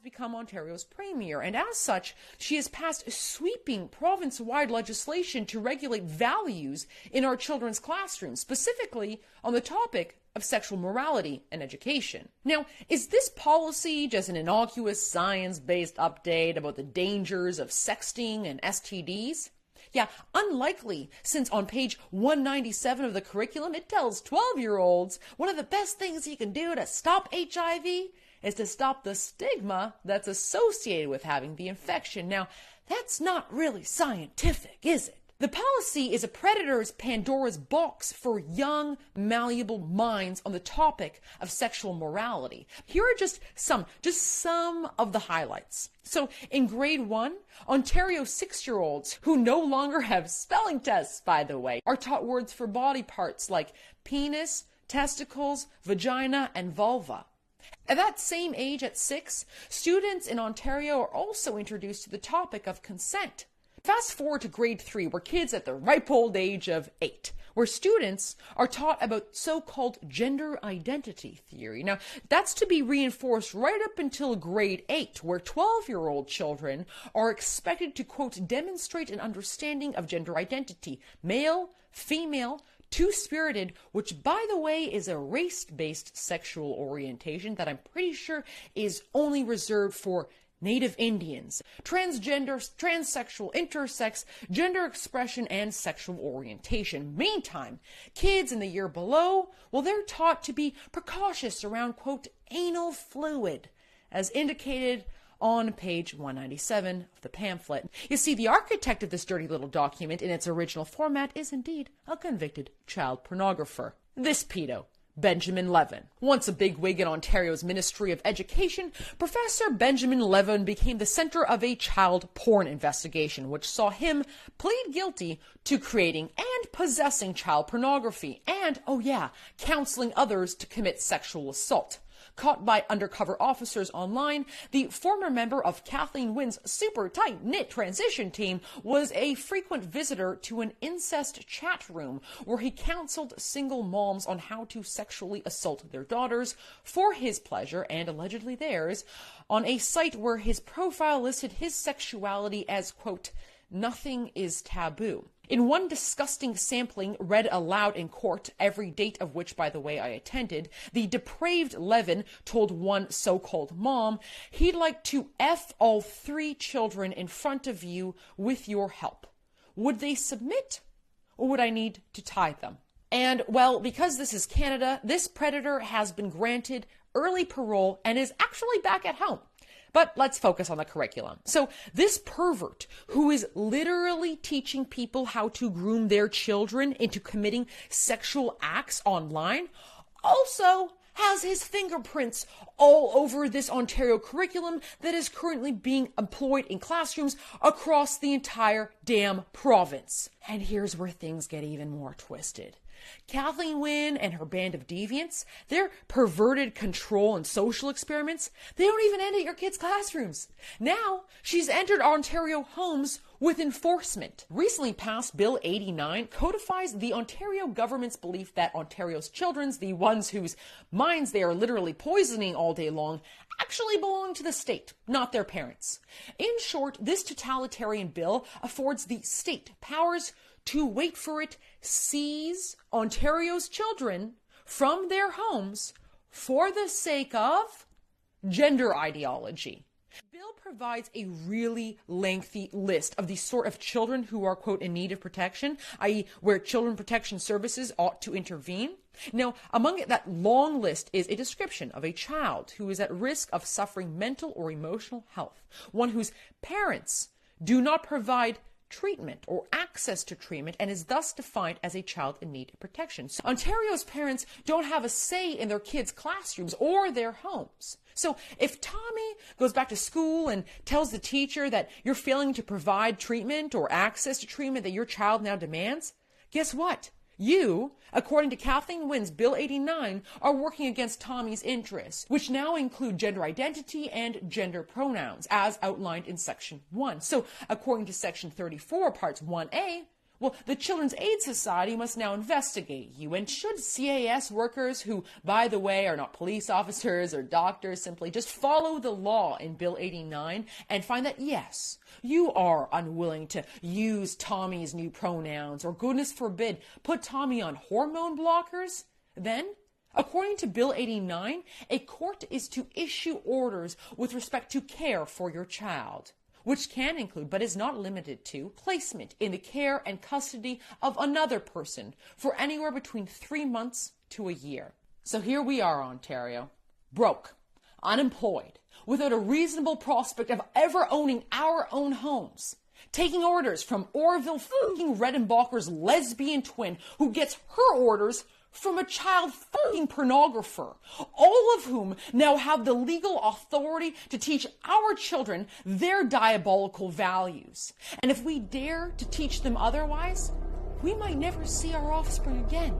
become Ontario's premier, and as such, she has passed sweeping province-wide legislation to regulate values in our children's classrooms, specifically on the topic of sexual morality and education. Now, is this policy just an innocuous science-based update about the dangers of sexting and STDs? Yeah, unlikely, since on page 197 of the curriculum, it tells 12-year-olds one of the best things you can do to stop HIV is to stop the stigma that's associated with having the infection. Now, that's not really scientific, is it? The policy is a predator's Pandora's box for young, malleable minds on the topic of sexual morality. Here are just some of the highlights. So in grade 1, Ontario 6-year-olds, who no longer have spelling tests, by the way, are taught words for body parts like penis, testicles, vagina, and vulva. At that same age, at 6, students in Ontario are also introduced to the topic of consent. Fast forward to grade 3, where kids at the ripe old age of 8, where students are taught about so-called gender identity theory. Now, that's to be reinforced right up until grade 8, where 12-year-old children are expected to, quote, demonstrate an understanding of gender identity, male, female, two-spirited, which, by the way, is a race-based sexual orientation that I'm pretty sure is only reserved for Native Indians, transgender, transsexual, intersex, gender expression, and sexual orientation. Meantime, kids in the year below, well, they're taught to be precautious around, quote, anal fluid, as indicated on page 197 of the pamphlet. You see, the architect of this dirty little document in its original format is indeed a convicted child pornographer. This pedo, Benjamin Levin. Once a bigwig in Ontario's Ministry of Education, Professor Benjamin Levin became the center of a child porn investigation, which saw him plead guilty to creating and possessing child pornography and, oh yeah, counseling others to commit sexual assault. Caught by undercover officers online, the former member of Kathleen Wynne's super tight-knit transition team was a frequent visitor to an incest chat room where he counseled single moms on how to sexually assault their daughters for his pleasure and allegedly theirs, on a site where his profile listed his sexuality as, quote, nothing is taboo. In one disgusting sampling read aloud in court, every date of which, by the way, I attended, the depraved Levin told one so-called mom he'd like to F all 3 children in front of you with your help. Would they submit, or would I need to tie them? And, well, because this is Canada, this predator has been granted early parole and is actually back at home. But let's focus on the curriculum. So this pervert, who is literally teaching people how to groom their children into committing sexual acts online, also has his fingerprints all over this Ontario curriculum that is currently being employed in classrooms across the entire damn province. And here's where things get even more twisted. Kathleen Wynne and her band of deviants, their perverted control and social experiments, they don't even end at your kids' classrooms. Now, she's entered Ontario homes with enforcement. Recently passed Bill 89 codifies the Ontario government's belief that Ontario's children, the ones whose minds they are literally poisoning all day long, actually belong to the state, not their parents. In short, this totalitarian bill affords the state powers to, wait for it, seize Ontario's children from their homes for the sake of gender ideology. The bill provides a really lengthy list of the sort of children who are, quote, in need of protection, i.e. where children protection services ought to intervene. Now, among that long list is a description of a child who is at risk of suffering mental or emotional health, one whose parents do not provide treatment or access to treatment and is thus defined as a child in need of protection. So Ontario's parents don't have a say in their kids' classrooms or their homes. So if Tommy goes back to school and tells the teacher that you're failing to provide treatment or access to treatment that your child now demands, guess what? You, according to Kathleen Wynne's Bill 89, are working against Tommy's interests, which now include gender identity and gender pronouns, as outlined in Section 1. So, according to Section 34, Parts 1A, Well, the Children's Aid Society must now investigate you, and should CAS workers, who, by the way, are not police officers or doctors, simply just follow the law in Bill 89 and find that, yes, you are unwilling to use Tommy's new pronouns, or goodness forbid, put Tommy on hormone blockers, then, according to Bill 89, a court is to issue orders with respect to care for your child, which can include, but is not limited to, placement in the care and custody of another person for anywhere between 3 months to a year. So here we are, Ontario, broke, unemployed, without a reasonable prospect of ever owning our own homes, taking orders from Orville fucking Redenbacher's lesbian twin who gets her orders from a child fucking pornographer, all of whom now have the legal authority to teach our children their diabolical values. And if we dare to teach them otherwise, we might never see our offspring again.